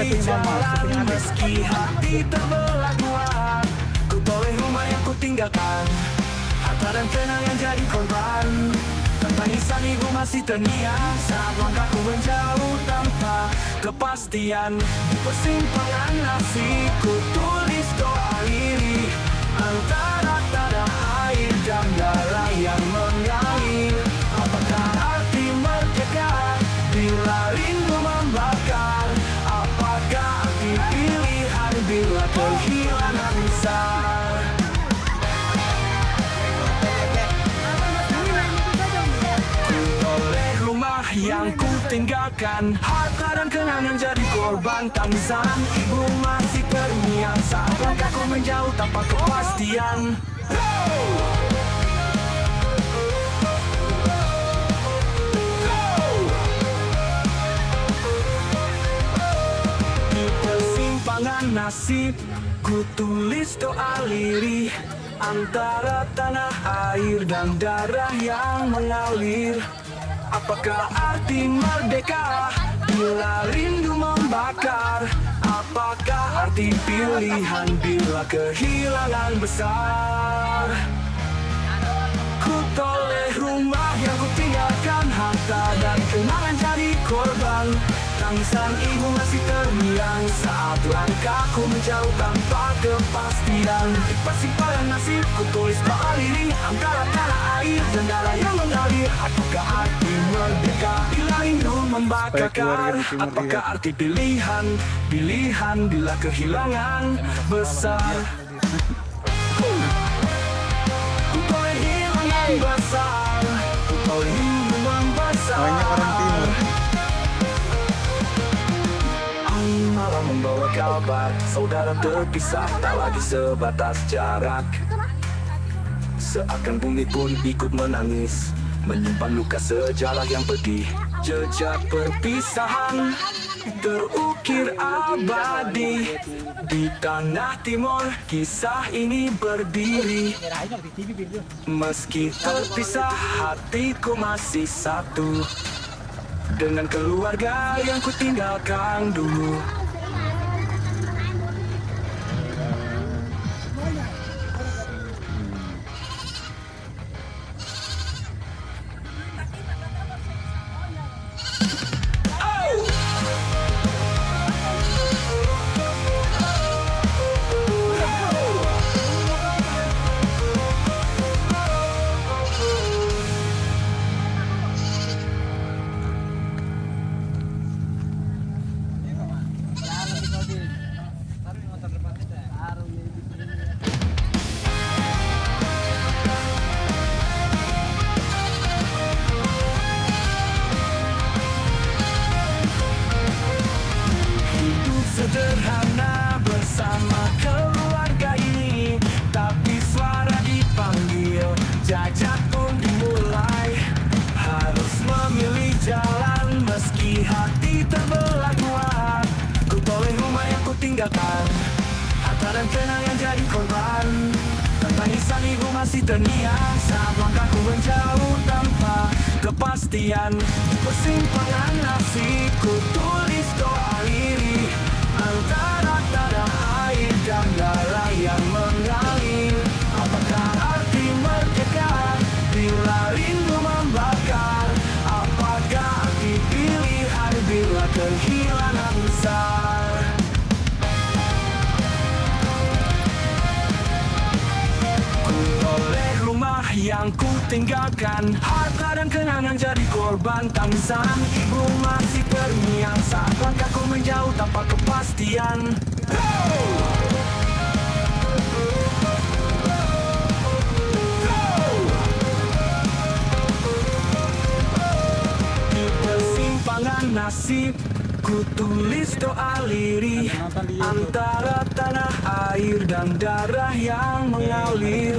memilih jalan meski hati terbelah dua. Ku toleh rumah yang ku tinggalkan, harta dan kenangan jadi korban. Tangisan ibu masih terngiang saat langkahku menjauh tanpa kepastian. Di persimpangan nasib ku tulis doa lirih antara tanah air dan darah yang mengalir. Apakah arti merdeka bila rindu membakar? Apakah arti pilihan bila kehilangan besar? Yang ku tinggalkan, harta dan kenangan jadi korban. Tangisan ibu masih terngiang saat langkahku menjauh tanpa kepastian. Di persimpangan nasib ku tulis doa lirih antara tanah air dan darah yang mengalir. Apakah arti merdeka bila rindu membakar? Apakah arti pilihan bila kehilangan besar? Ku toleh rumah yang ku tinggalkan, harta dan kenangan jadi korban. Tangisan ibu masih terngiang saat langkahku menjauh tanpa kepastian. Di persimpangan nasib ku tulis doa lirih antara tanah air dan darah yang mengalir. Apakah arti merdeka bila rindu membakar? Apakah arti pilihan bila kehilangan besar? Ku toleh hilangan besar, ku toleh rindu membesar. Banyak orang timur. Malam membawa kabar, saudara terpisah tak lagi sebatas jarak. Seakan bumi pun ikut menangis, menyimpan luka sejarah yang pedih. Jejak perpisahan terukir abadi di tanah timur. Kisah ini berdiri, meski terpisah hatiku masih satu dengan keluarga yang ku tinggalkan dulu. Sederhana bersama keluarga ini, tapi suara dipanggil, jajak pun dimulai. Harus memilih jalan meski hati terbelah dua. Ku toleh rumah yang ku tinggalkan, harta dan kenangan jadi korban. Tangisan ibu masih terngiang saat langkahku menjauh tanpa kepastian. Di persimpangan nasib ku tulis doa lirih antara tanah air dan darah yang mengalir. Apakah arti merdeka bila rindu membakar? Apakah arti pilihan bila kehilangan besar? Ku toleh rumah yang ku tinggalkan, harta dan kenangan jadi korban. Tangisan ibu masih terngiang saat langkahku menjauh tanpa kepastian. Di persimpangan nasib ku tulis doa lirih antara tanah air dan darah yang mengalir.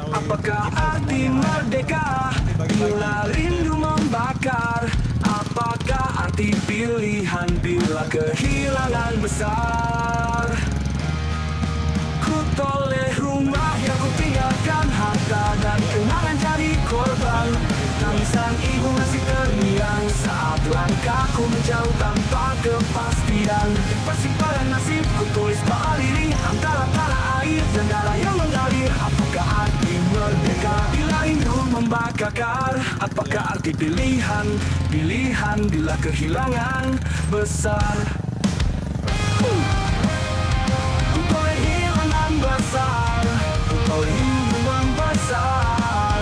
Apakah arti merdeka bila rindu membakar? Apakah arti pilihan bila kehilangan besar? Ku toleh rumah yang ku tinggalkan, harta dan kenangan jadi korban. Tangisan ibu masih terngiang saat langkahku menjauh tanpa kepastian. kepastian. Di persimpangan nasib ku tulis berdiri antara tanah air dan darah yang mengalir. Apakah arti merdeka bila rindu membakar? Apakah arti pilihan? Pilihan bila kehilangan besar. Ku kehilangan besar. Ku kehilangan besar.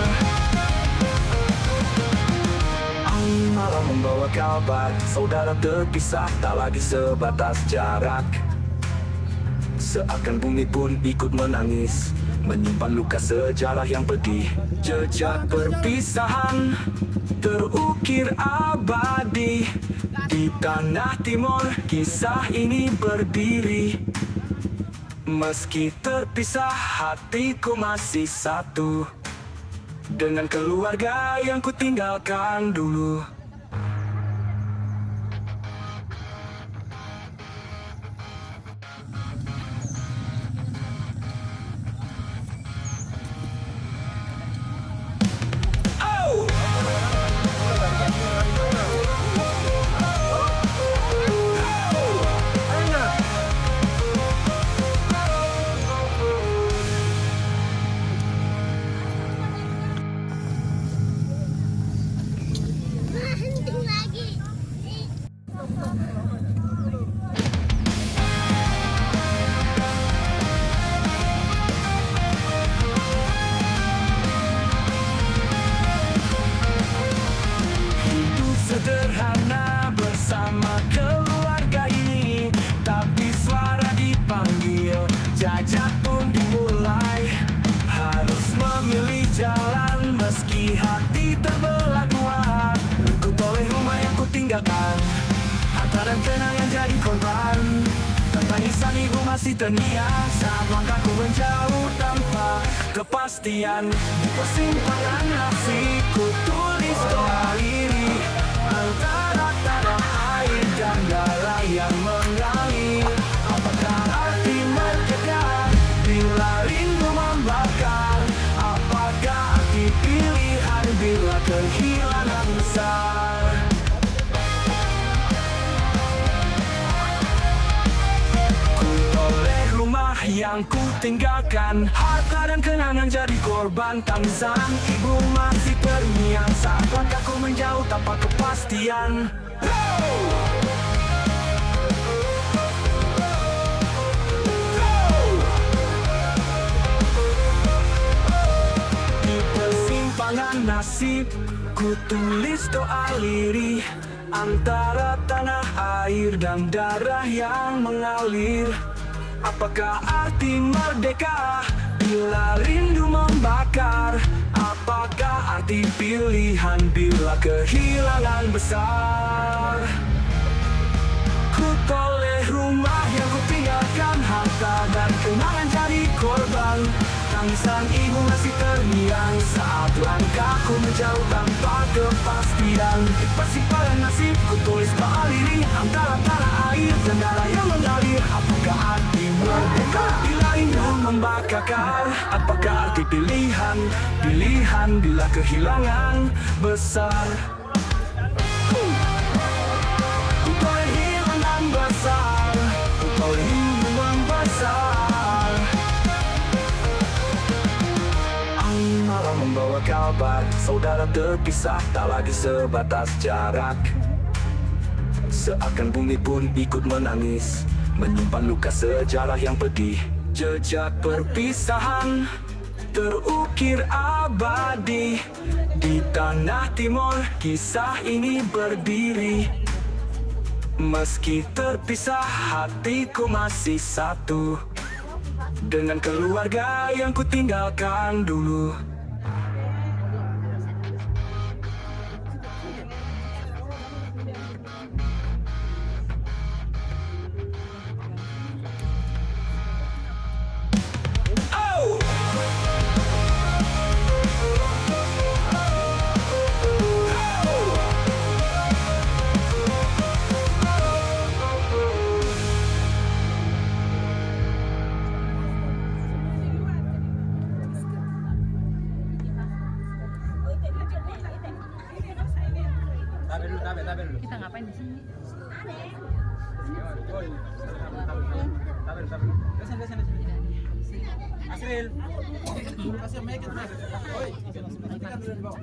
Malam membawa kabar, saudara terpisah tak lagi sebatas jarak. Seakan bumi pun ikut menangis, menyimpan luka sejarah yang pedih. Jejak perpisahan terukir abadi. Di tanah timur kisah ini berdiri. Meski terpisah hatiku masih satu dengan keluarga yang ku tinggalkan dulu. Sederhana bersama keluarga ini, tapi suara dipanggil, jajak pun dimulai. Harus memilih jalan meski hati terbelah dua. Ku toleh rumah yang ku tinggalkan, harta dan tenang yang jadi korban. Tangisan ibu masih terngiang saat langkahku menjauh tanpa kepastian. Di persimpangan nasib ku tulis doa iri antara tanah air dan darah yang mengalir. Apakah arti merdeka bila rindu membakar? Apakah arti pilihan bila kehilangan besar? Ku toleh rumah yang ku tinggalkan, harta dan kenangan jadi korban. Tangisan ibu masih terngiang saat langkahku menjauh tanpa kepastian. Di persimpangan nasib ku tulis doa lirih antara tanah air dan darah yang mengalir. Apakah arti merdeka bila rindu membakar? Apakah arti pilihan bila kehilangan besar? Ku toleh rumah yang ku tinggalkan, harta dan kenangan jadi korban. Tangisan ibu masih terngiang saat langkahku menjauh tanpa kepastian. Di persimpangan nasib ku tulis berdiri antara tanah air dan darah yang mengalir. Apakah arti merdeka bila rindu membakar? Apakah arti pilihan? Pilihan bila kehilangan besar. Ku kehilangan besar. Ku kehilangan besar. Malam membawa kabar, saudara terpisah tak lagi sebatas jarak. Seakan bumi pun ikut menangis, menyimpan luka sejarah yang pedih. Jejak perpisahan terukir abadi. Di tanah timur kisah ini berdiri. Meski terpisah hatiku masih satu dengan keluarga yang ku tinggalkan dulu. Kita ngapain di sini? Asril, kasih make it mas. Oi, nanti kan dulu bawa.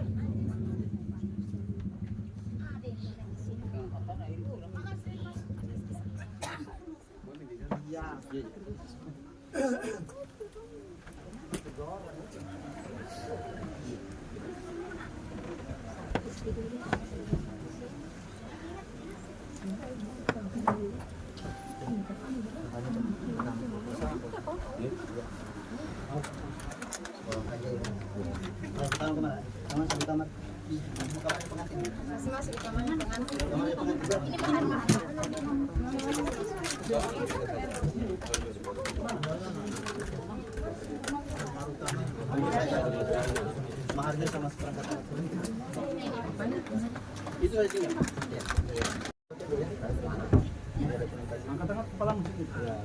Maharnya sama seperangkat alat. Itu aja ya. Angkat-angkat kepala musik. Ya.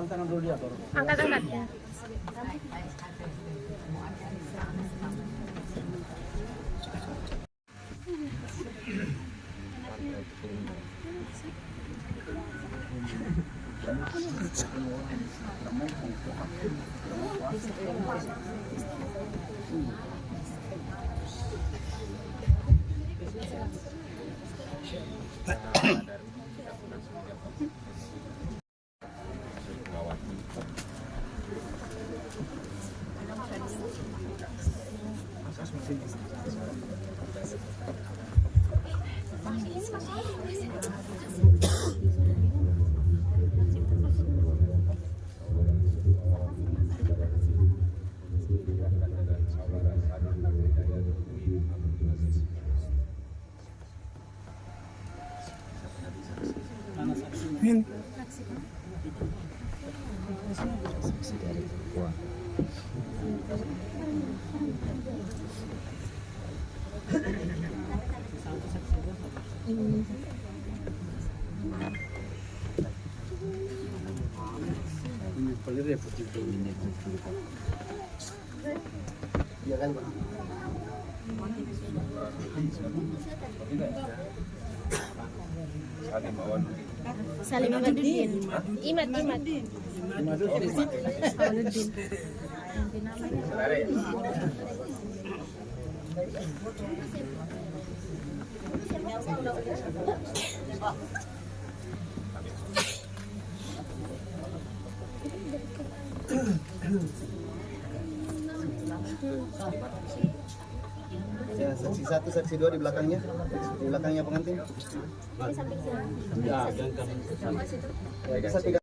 Tangan dulu dia, Angkat-angkat ya. paling repot itu ini. Iya kan, Pak? Salim Amaduddin. Imat. Amaduddin. Ya, saksi 1, saksi 2 di belakangnya pengantin. Ya, ya, bisa 3.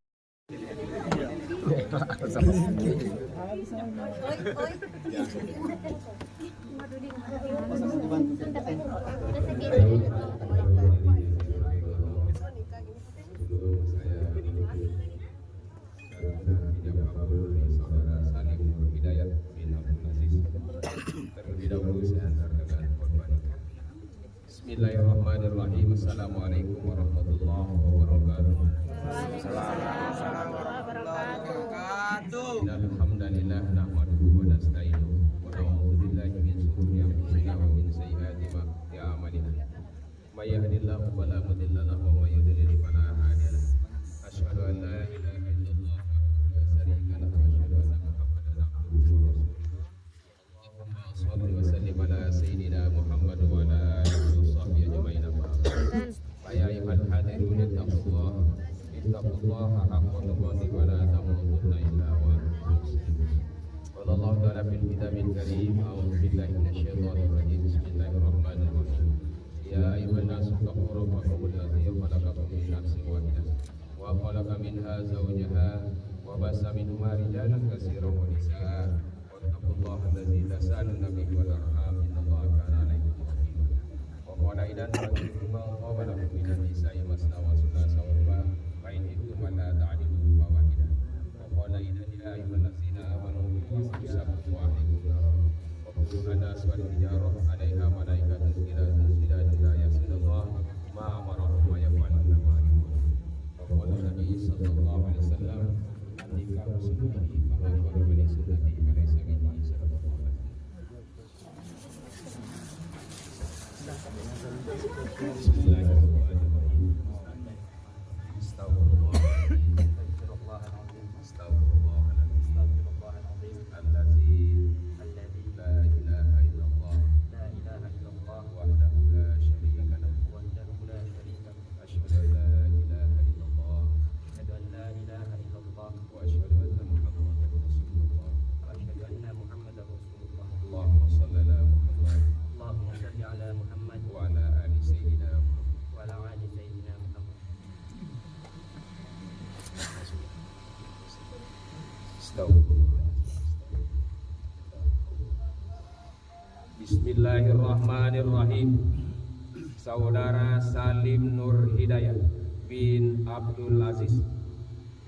Bismillahirrahmanirrahim. Assalamualaikum warahmatullahi wabarakatuh. Alhamdulillah nahmaduhu wa nasta'inuhu wa na'udzu billahi min shururi anfusina wa min sayyiati a'malina. May yahdihillahu fala mudilla lahu wa may yudlil fala hadiya lahu. Asyhadu an la ilaha illallah wa la syarika lahu wa asyhadu anna Muhammadan abduhu wa rasuluh. Allahumma shalli wa sallim ala sayyidina Muhammad wa ala alihi wa sahbihi ajma'in. Ya ayyuhal hadirun ittaqullaha haqqa tuqatih wa la tamutunna illa wa antum muslimun. قال الله تعالى في الكتاب الكريم أعوذ بالله من الشيطان الرجيم بسم الله الرحمن الرحيم يا أيها الناس اتقوا ربكم الذي خلقكم من نفس واحدة وخلق منها زوجها وبث منهما رجالا كثيرا ونساء واتقوا الله الذي تساءلون به والأرحام إن الله كان عليكم رقيبا وقال إذا فانكحوا ما طاب لكم من النساء مثنى وثلاث ورباع فإن خفتم ألا تعدلوا فواحدة وقال إذا يا أيها الذين آمنوا قوا أنفسكم وأهليكم نارا وقودها الناس والحجارة عليها ملائكة غلاظ لا يعصون الله ما أمرهم ويفعلون ما يؤمرون وقال النبي صلى الله عليه وسلم النكاح سنتي فمن خرج من سنتي فليس مني صدق الله عليه بسم الله الرحمن الرحيم استغفر الله استغفر الله الذي لا إله إلا الله وحده لا شريك له أشهد أن لا إله إلا الله وأشهد أن محمدا رسول الله اللهم صل على محمد وعلى آل سيدنا محمد Bismillahirrahmanirrahim. Saudara Salim Nur Hidayat bin Abdul Aziz,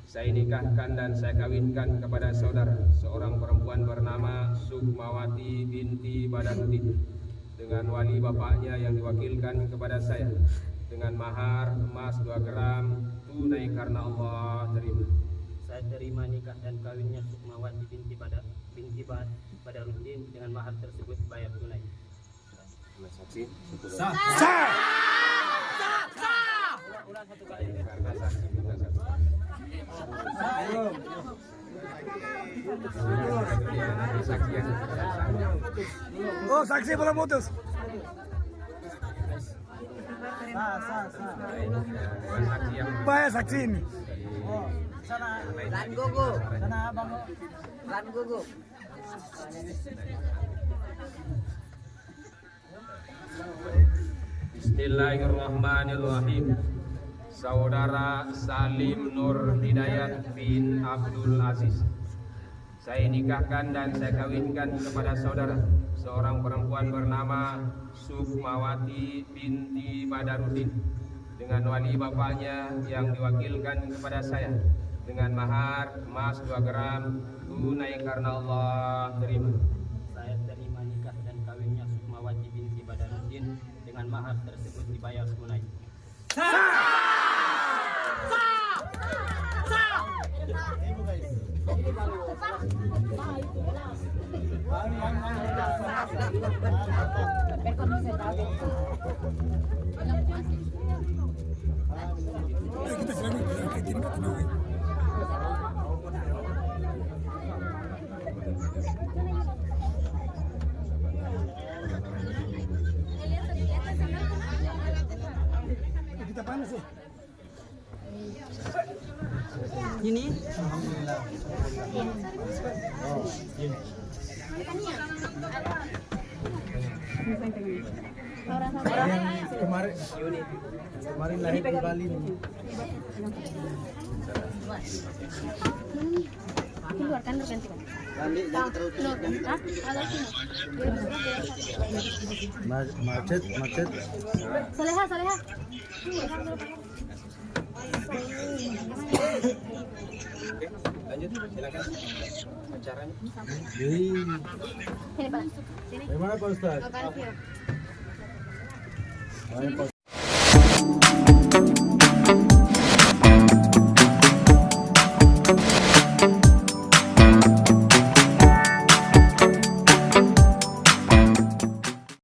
saya nikahkan dan saya kawinkan kepada saudara seorang perempuan bernama Sukmawati binti Badaruddin dengan wali bapaknya yang diwakilkan kepada saya dengan mahar emas 2 gram tunai karena Allah terima. Saya terima nikah dan kawinnya Sukmawati binti Badaruddin dengan mahar tersebut bayar tunai. Saksi? Sah. Ulang satu kali. Karena saksi minta satu. Saksi yang Oh, saksi belum putus. saksi yang Bayar saksi ini. Lan gogo. Sana abang. Lan gogo. Bismillahirrahmanirrahim. Saudara Salim Nur Hidayat bin Abdul Aziz, saya nikahkan dan saya kawinkan kepada saudara seorang perempuan bernama Sukmawati binti Badaruddin dengan wali bapaknya yang diwakilkan kepada saya dengan mahar emas 2 gram tunai karena Allah terima. Saya terima nikah dan kawinnya Sukmawati binti Badaruddin dengan mahar tersebut dibayar tunai. Kita selalu kita tahu. Kita panas sih. Ini. Kemarin lahir di Bali nih. Keluarkan berganti. Macet. Soleha. Lanjut, silakan acaranya. Sini Pak. Sini. Bagaimana Pak Ustaz? Makan view. Pak